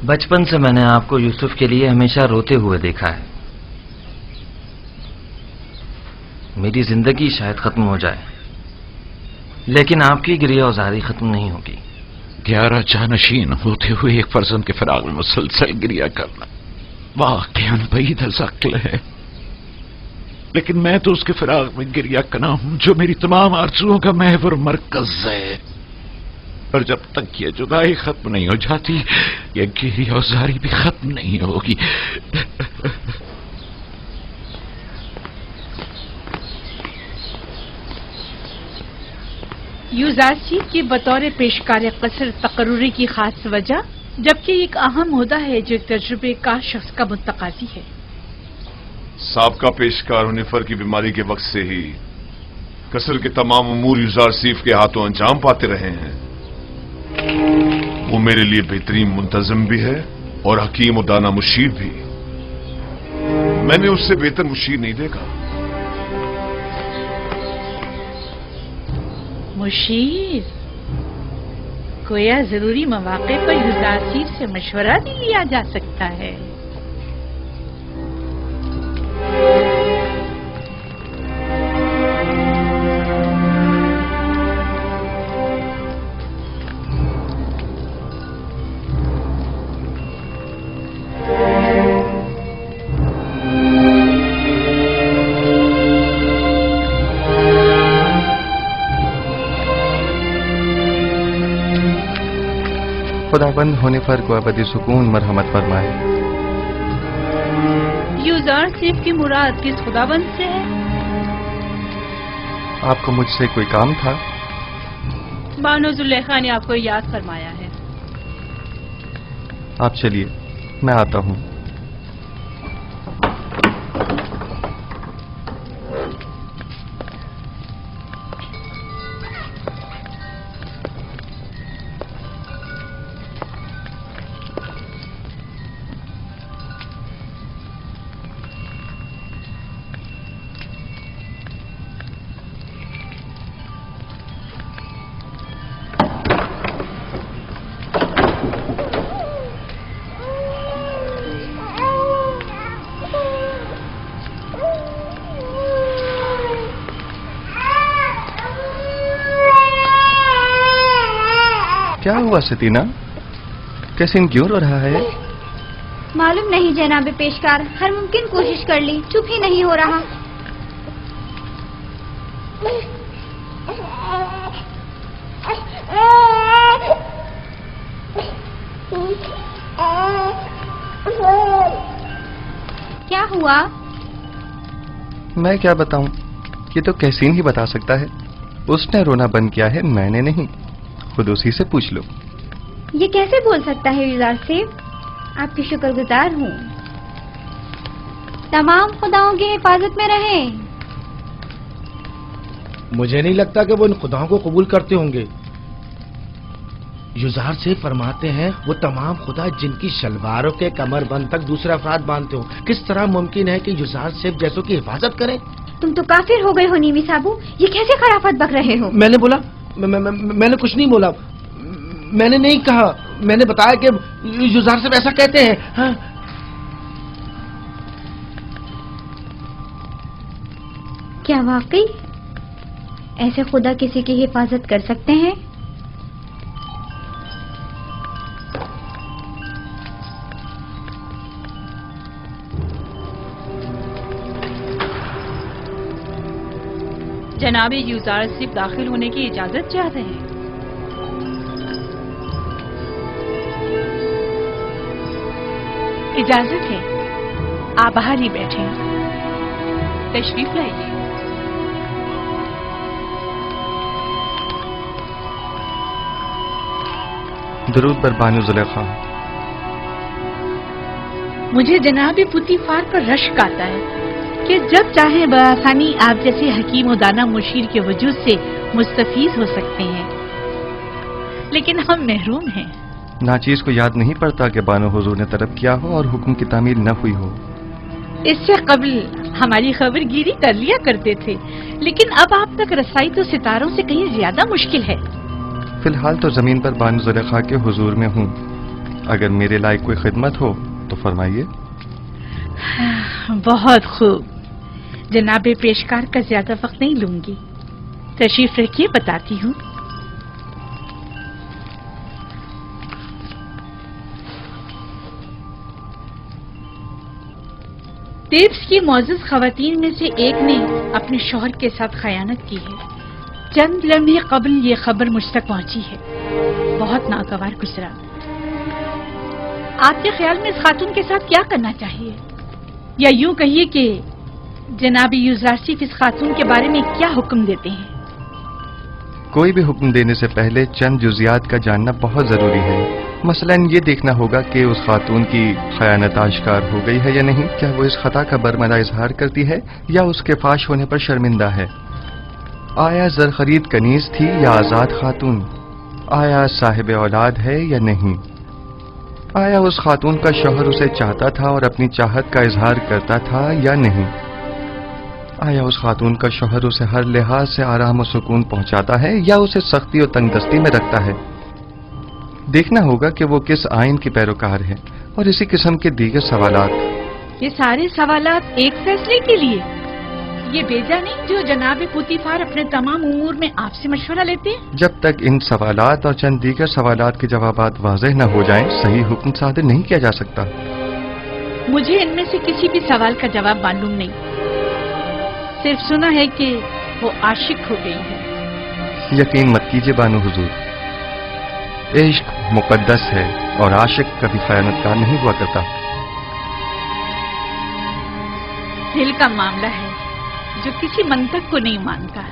بچپن سے میں نے آپ کو یوسف کے لیے ہمیشہ روتے ہوئے دیکھا ہے. میری زندگی شاید ختم ہو جائے لیکن آپ کی گریہ وزاری ختم نہیں ہوگی. 11 جانشین ہوتے ہوئے ایک فرزند کے فراق میں مسلسل گریہ کرنا واقعاً بعید العقل ہے، لیکن میں تو اس کے فراق میں گریہ کرنا ہوں جو میری تمام آرزوؤں کا محور مرکز ہے. اور جب تک یہ جدائی ختم نہیں ہو جاتی یہ گریہ وزاری بھی ختم نہیں ہوگی. یوزارسیف کی بطور پیشکار قصر تقرری کی خاص وجہ، جبکہ ایک اہم عہدہ ہے جو ایک تجربے کار شخص کا متقاضی ہے. سابقہ پیشکار ہنیفر کی بیماری کے وقت سے ہی قصر کے تمام امور یوزارسیف کے ہاتھوں انجام پاتے رہے ہیں. وہ میرے لیے بہترین منتظم بھی ہے اور حکیم و دانا مشیر بھی. میں نے اس سے بہتر مشیر نہیں دیکھا. مشیر گویا ضروری مواقع پر یوزارسیف سے مشورہ بھی لیا جا سکتا ہے. خداوند ہنیفر کو ابدی سکون مرحمت فرمائے. یوزارسیف کی مراد کس خداوند سے ہے؟ آپ کو مجھ سے کوئی کام تھا؟ بانو زلیخا نے آپ کو یاد فرمایا ہے. آپ چلیے میں آتا ہوں. کیا ہوا ستینہ؟ کیسے کیوں رو رہا ہے؟ معلوم نہیں جناب پیشکار، ہر ممکن کوشش کر لی، چپ ہی نہیں ہو رہا. کیا ہوا؟ میں کیا بتاؤں، یہ تو کیسین ہی بتا سکتا ہے. اس نے رونا بند کیا ہے، میں نے نہیں. خود اسی سے پوچھ لو. یہ کیسے بول سکتا ہے یوزارسیف؟ آپ کی شکر گزار ہوں. تمام خداؤں کی حفاظت میں رہیں. مجھے نہیں لگتا کہ وہ ان خداؤں کو قبول کرتے ہوں گے. یوزارسیف فرماتے ہیں وہ تمام خدا جن کی شلواروں کے کمر بند تک دوسرے افراد مانتے ہو. کس طرح ممکن ہے کہ یوزارسیف جیسوں کی حفاظت کریں؟ تم تو کافر ہو گئے ہو نیمی صاحبو، یہ کیسے خرافات بک رہے ہو؟ میں نے بولا؟ میں نے کچھ نہیں بولا. میں نے نہیں کہا، میں نے بتایا کہ یوزارسیف ایسا کہتے ہیں. ہاں کیا واقعی ایسے خدا کسی کی حفاظت کر سکتے ہیں؟ جناب یوزارسیف داخل ہونے کی اجازت چاہتے ہیں. اجازت ہے، آپ باہر ہی بیٹھیں. تشریف لائیے. درود بر بانو زلیخا. مجھے جناب پوتیفار پر رشک آتا ہے کہ جب چاہیں بآسانی آپ جیسے حکیم و دانا مشیر کے وجود سے مستفیض ہو سکتے ہیں، لیکن ہم محروم ہیں. ناچیز کو یاد نہیں پڑتا کہ بانو حضور نے طلب کیا ہو اور حکم کی تعمیل نہ ہوئی ہو. اس سے قبل ہماری خبر گیری کر لیا کرتے تھے، لیکن اب آپ تک رسائی تو ستاروں سے کہیں زیادہ مشکل ہے. فی الحال تو زمین پر بانو زلیخا کے حضور میں ہوں. اگر میرے لائق کوئی خدمت ہو تو فرمائیے. بہت خوب. جناب پیشکار کا زیادہ وقت نہیں لوں گی. تشریف رکھیے، بتاتی ہوں. تیبس کی معزز خواتین میں سے ایک نے اپنے شوہر کے ساتھ خیانت کی ہے. چند لمحے قبل یہ خبر مجھ تک پہنچی ہے. بہت ناگوار گزرا. آپ کے خیال میں اس خاتون کے ساتھ کیا کرنا چاہیے؟ یا یوں کہیے کہ جناب یوزرسیف اس خاتون کے بارے میں کیا حکم دیتے ہیں؟ کوئی بھی حکم دینے سے پہلے چند جزیات کا جاننا بہت ضروری ہے. مثلا یہ دیکھنا ہوگا کہ اس خاتون کی خیانت آشکار ہو گئی ہے یا نہیں. کیا وہ اس خطا کا برملا اظہار کرتی ہے یا اس کے فاش ہونے پر شرمندہ ہے؟ آیا زرخرید کنیز تھی یا آزاد خاتون؟ آیا صاحب اولاد ہے یا نہیں؟ آیا اس خاتون کا شوہر اسے چاہتا تھا اور اپنی چاہت کا اظہار کرتا تھا یا نہیں؟ آیا اس خاتون کا شوہر اسے ہر لحاظ سے آرام و سکون پہنچاتا ہے یا اسے سختی اور تنگ دستی میں رکھتا ہے؟ دیکھنا ہوگا کہ وہ کس آئین کی پیروکار ہے اور اسی قسم کے دیگر سوالات. یہ سارے سوالات ایک فیصلے کے لیے؟ یہ بیجا نہیں جو جناب پوتیفار اپنے تمام امور میں آپ سے مشورہ لیتے ہیں؟ جب تک ان سوالات اور چند دیگر سوالات کے جوابات واضح نہ ہو جائیں صحیح حکم صادر نہیں کیا جا سکتا. مجھے ان میں سے کسی بھی سوال کا جواب معلوم نہیں. صرف سنا ہے کہ وہ عاشق ہو گئی ہے. یقین مت کیجیے بانو حضور، عشق مقدس ہے اور عاشق کبھی خیانت کار نہیں ہوا کرتا. دل کا معاملہ ہے جو کسی منطق کو نہیں مانتا.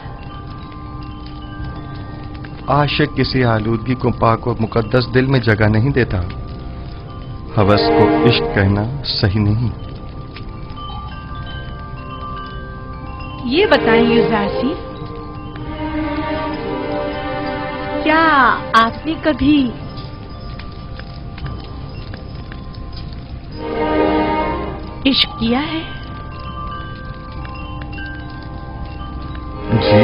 عاشق کسی آلودگی کو پاک اور مقدس دل میں جگہ نہیں دیتا. ہوس کو عشق کہنا صحیح نہیں. یہ بتائیں یوزارسی، کیا آپ نے کبھی عشق کیا ہے؟ جی.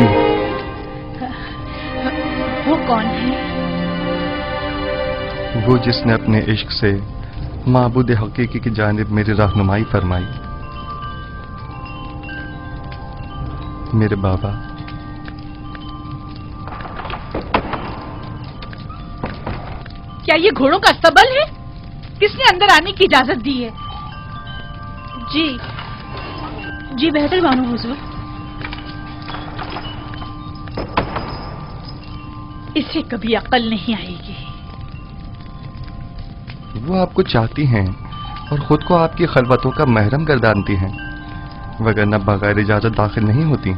وہ کون ہے؟ وہ جس نے اپنے عشق سے معبود حقیقی کی جانب میری رہنمائی فرمائی. میرے بابا. کیا یہ گھوڑوں کا استبل ہے؟ کس نے اندر آنے کی اجازت دی ہے؟ جی بہتر بانو حضور. اسے کبھی عقل نہیں آئے گی. وہ آپ کو چاہتی ہیں اور خود کو آپ کی خلوتوں کا محرم گردانتی ہیں، وگرنہ بغیر اجازت داخل نہیں ہوتی.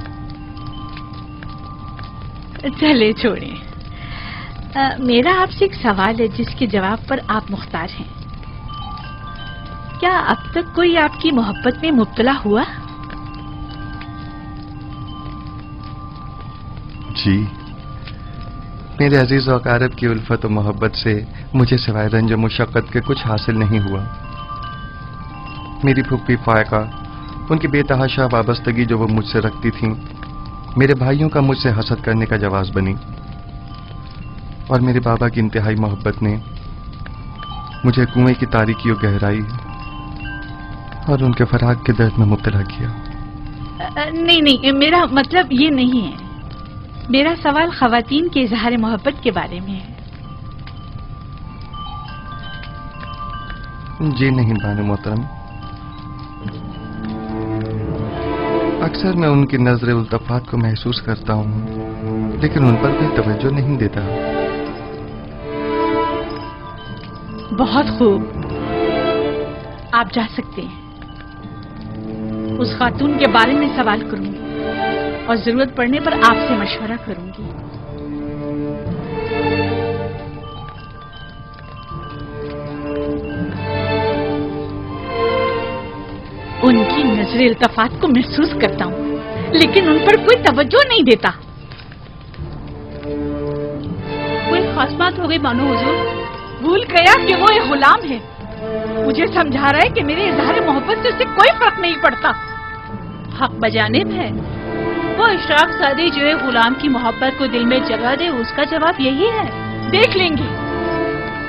چلے چھوڑیں. میرا آپ سے ایک سوال ہے جس کے جواب پر آپ مختار ہیں. کیا اب تک کوئی آپ کی محبت میں مبتلا ہوا؟ جی. میرے عزیز و اقارب کی الفت و محبت سے مجھے سوائے رنج و مشقت کے کچھ حاصل نہیں ہوا. میری پھوپھی فائقہ، ان کی بے تحاشا وابستگی جو وہ مجھ سے رکھتی تھیں، میرے بھائیوں کا مجھ سے حسد کرنے کا جواز بنی، اور میرے بابا کی انتہائی محبت نے مجھے کنویں کی تاریکی و گہرائی اور ان کے فراق کے درد میں مبتلا کیا. نہیں، میرا مطلب یہ نہیں ہے. میرا سوال خواتین کے اظہار محبت کے بارے میں ہے. جی نہیں بانو محترم. اکثر میں ان کی نظر التفات کو محسوس کرتا ہوں، لیکن ان پر کوئی توجہ نہیں دیتا. بہت خوب، آپ جا سکتے ہیں. اس خاتون کے بارے میں سوال کروں گی اور ضرورت پڑنے پر آپ سے مشورہ کروں گی. ان کی نظر التفات کو محسوس کرتا ہوں، لیکن ان پر کوئی توجہ نہیں دیتا. کوئی خاص بات ہو گئی بانو حضور؟ بھول گیا کہ وہ ایک غلام ہے. مجھے سمجھا رہا ہے کہ میرے اظہار محبت سے اسے کوئی فرق نہیں پڑتا. حق بجانب ہے. وہ اشراق سادی جو ہے غلام کی محبت کو دل میں جگہ دے، اس کا جواب یہی ہے. دیکھ لیں گے.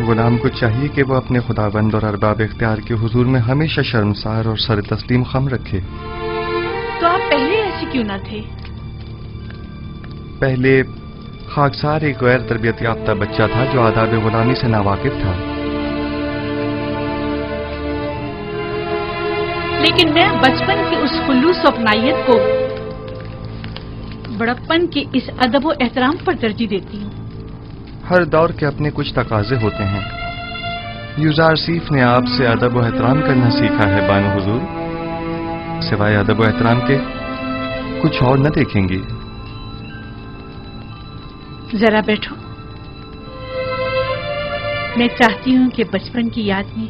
غلام کو چاہیے کہ وہ اپنے خداوند اور ارباب اختیار کے حضور میں ہمیشہ شرمسار اور سر تسلیم خم رکھے۔ تو آپ پہلے ایسے کیوں نہ تھے؟ پہلے خاکسار ایک غیر تربیت یافتہ بچہ تھا جو آداب غلامی سے ناواقف تھا۔ لیکن میں بچپن کی اس خلوص و اپنائیت کو بڑپن کے اس ادب و احترام پر ترجیح دیتی ہوں۔ ہر دور کے اپنے کچھ تقاضے ہوتے ہیں۔ یوزارسیف نے آپ سے ادب و احترام کرنا سیکھا ہے بانو حضور، سوائے ادب و احترام کے کچھ اور نہ دیکھیں گی۔ ذرا بیٹھو، میں چاہتی ہوں کہ بچپن کی یاد میں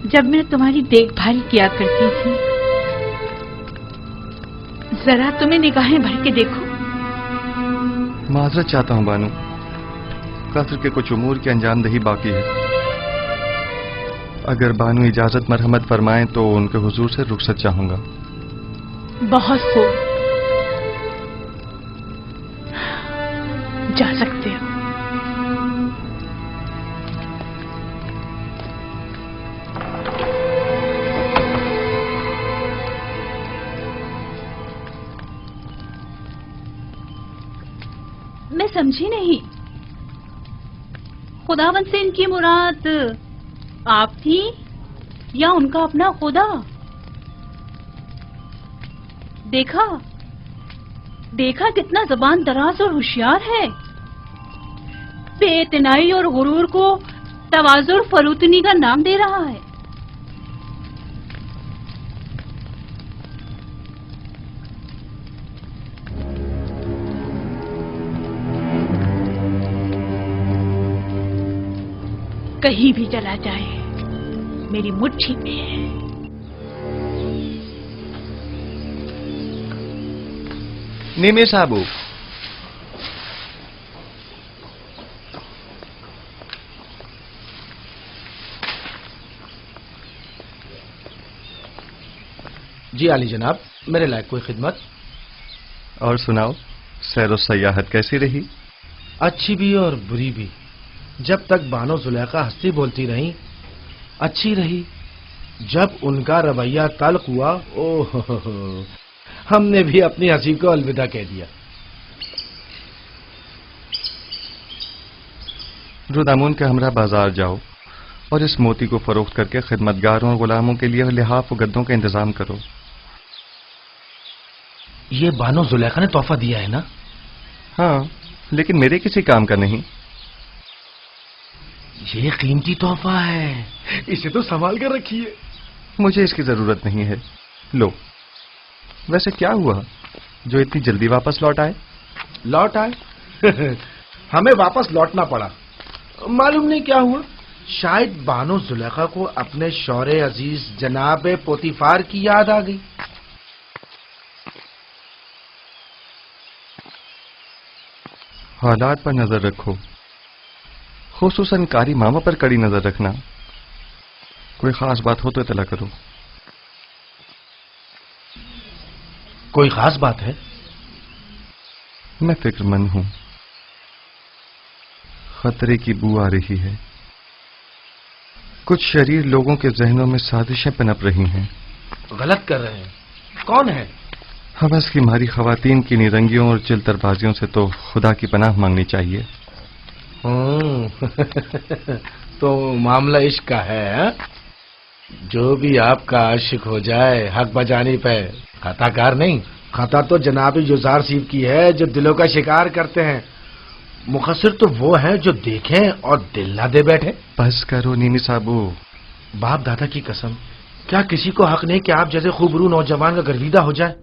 جب میں تمہاری دیکھ بھال کیا کرتی تھی، ذرا تمہیں نگاہیں بھر کے دیکھو۔ معذرت چاہتا ہوں بانو، قصر کے کچھ امور کی انجام دہی باقی ہے۔ اگر بانو اجازت مرحمت فرمائیں تو ان کے حضور سے رخصت چاہوں گا۔ بہت خوب، جا سکتے ہو۔ میں سمجھی نہیں، خداوند سے ان کی مراد آپ تھی یا ان کا اپنا خدا؟ دیکھا دیکھا کتنا زبان دراز اور ہوشیار ہے، بے اعتنائی اور غرور کو تواضع اور فروتنی کا نام دے رہا ہے۔ کہیں بھی چلا جائے میری مٹھی میں ہے۔ نیمے صاحب، جی عالی جناب، میرے لائق کوئی خدمت؟ اور سناؤ، سیر و سیاحت کیسی رہی؟ اچھی بھی اور بری بھی۔ جب تک بانو زلیخا ہنسی بولتی رہیں اچھی رہی، جب ان کا رویہ تلخ ہوا ہم نے بھی اپنی ہنسی کو الوداع کہہ دیا۔ رودامون کے ہمراہ بازار جاؤ اور اس موتی کو فروخت کر کے خدمتگاروں اور غلاموں کے لیے لحاف و گدوں کا انتظام کرو۔ یہ بانو زلیخا نے تحفہ دیا ہے نا؟ ہاں، لیکن میرے کسی کام کا نہیں۔ یہ قیمتی تحفہ ہے، اسے تو سنبھال کر رکھیے۔ مجھے اس کی ضرورت نہیں ہے، لو۔ ویسے کیا ہوا جو اتنی جلدی واپس لوٹ آئے؟ لوٹ آئے؟ ہمیں واپس لوٹنا پڑا، معلوم نہیں کیا ہوا۔ شاید بانو زلیخا کو اپنے شوہر عزیز جناب پوتیفار کی یاد آ گئی۔ حالات پر نظر رکھو، خصوصاً کاری ماما پر کڑی نظر رکھنا۔ کوئی خاص بات ہو تو اطلاع کرو۔ کوئی خاص بات ہے؟ میں فکر مند ہوں، خطرے کی بو آ رہی ہے۔ کچھ شریر لوگوں کے ذہنوں میں سازشیں پنپ رہی ہیں۔ غلط کر رہے ہیں؟ کون ہے؟ حوث کی ماری خواتین کی نیرنگیوں اور چلتر بازیوں سے تو خدا کی پناہ مانگنی چاہیے۔ تو معاملہ عشق کا ہے؟ جو بھی آپ کا عاشق ہو جائے حق بجانی پہ خطا کار نہیں۔ خطا تو جناب یوزارسیف کی ہے جو دلوں کا شکار کرتے ہیں، مقصر تو وہ ہیں جو دیکھیں اور دل نہ دے بیٹھے۔ بس کرو نیمی صاحبو۔ باپ دادا کی قسم، کیا کسی کو حق نہیں کہ آپ جیسے خوبرو نوجوان کا گرویدہ ہو جائے؟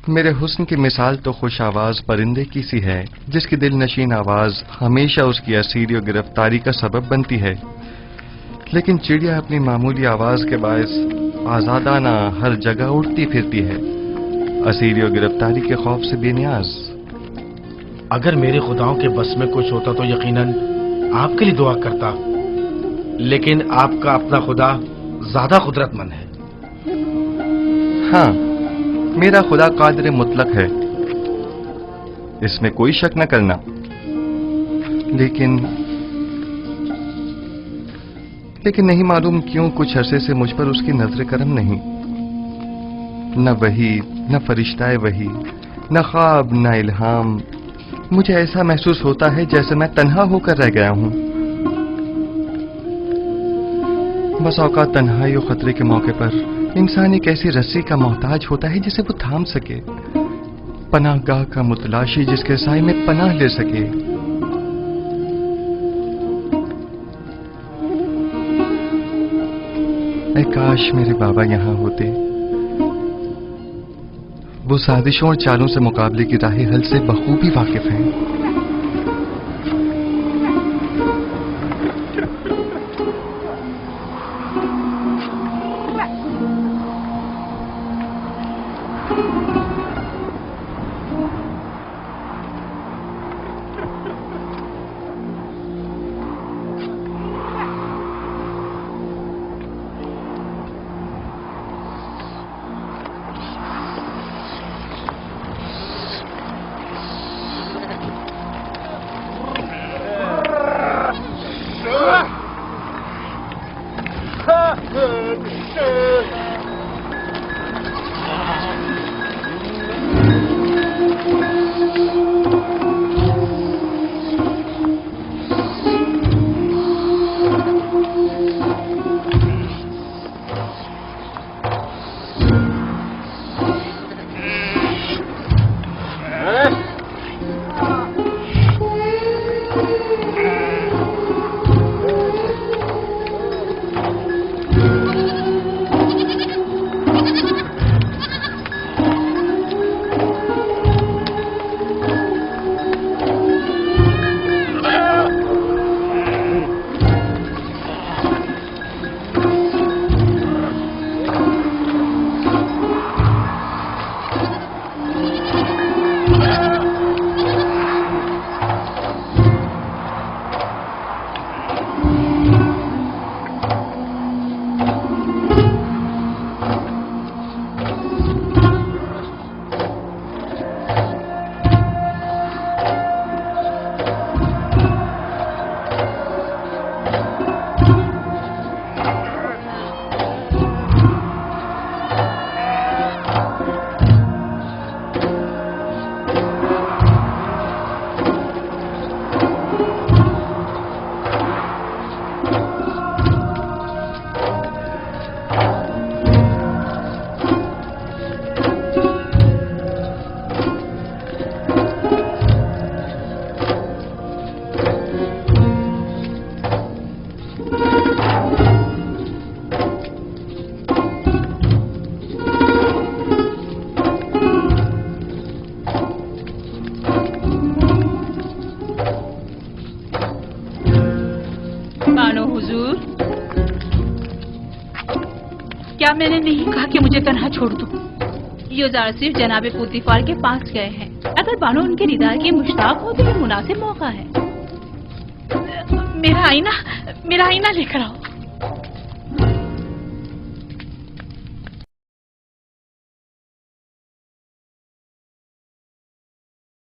میرے حسن کی مثال تو خوش آواز پرندے کی سی ہے جس کی دل نشین آواز ہمیشہ اس کی اسیری و گرفتاری کا سبب بنتی ہے، لیکن چڑیا اپنی معمولی آواز کے باعث آزادانہ ہر جگہ اڑتی پھرتی ہے، اسیری و گرفتاری کے خوف سے بے نیاز۔ اگر میرے خداؤں کے بس میں کچھ ہوتا تو یقیناً آپ کے لیے دعا کرتا، لیکن آپ کا اپنا خدا زیادہ قدرت مند ہے۔ ہاں، میرا خدا قادر مطلق ہے، اس میں کوئی شک نہ کرنا، لیکن لیکن نہیں معلوم کیوں کچھ عرصے سے مجھ پر اس کی نظر کرم نہیں. نہ وحی، نہ فرشتہ وحی، نہ خواب، نہ الہام. مجھے ایسا محسوس ہوتا ہے جیسے میں تنہا ہو کر رہ گیا ہوں. بس اوقات تنہائی و خطرے کے موقع پر انسان ایک ایسی رسی کا محتاج ہوتا ہے جسے وہ تھام سکے، پناہ گاہ کا متلاشی جس کے سائے میں پناہ لے سکے. اے کاش میرے بابا یہاں ہوتے. وہ سازشوں اور چالوں سے مقابلے کی راہ حل سے بخوبی واقف ہیں. کیا میں نے نہیں کہا کہ مجھے تنہا چھوڑ دو؟ یوزار صرف جناب پوتیفار کے پاس گئے ہیں. اگر بانو ان کے دیدار کے مشتاق ہو تو یہ مناسب موقع ہے. میرا آئینہ لے کر آؤ.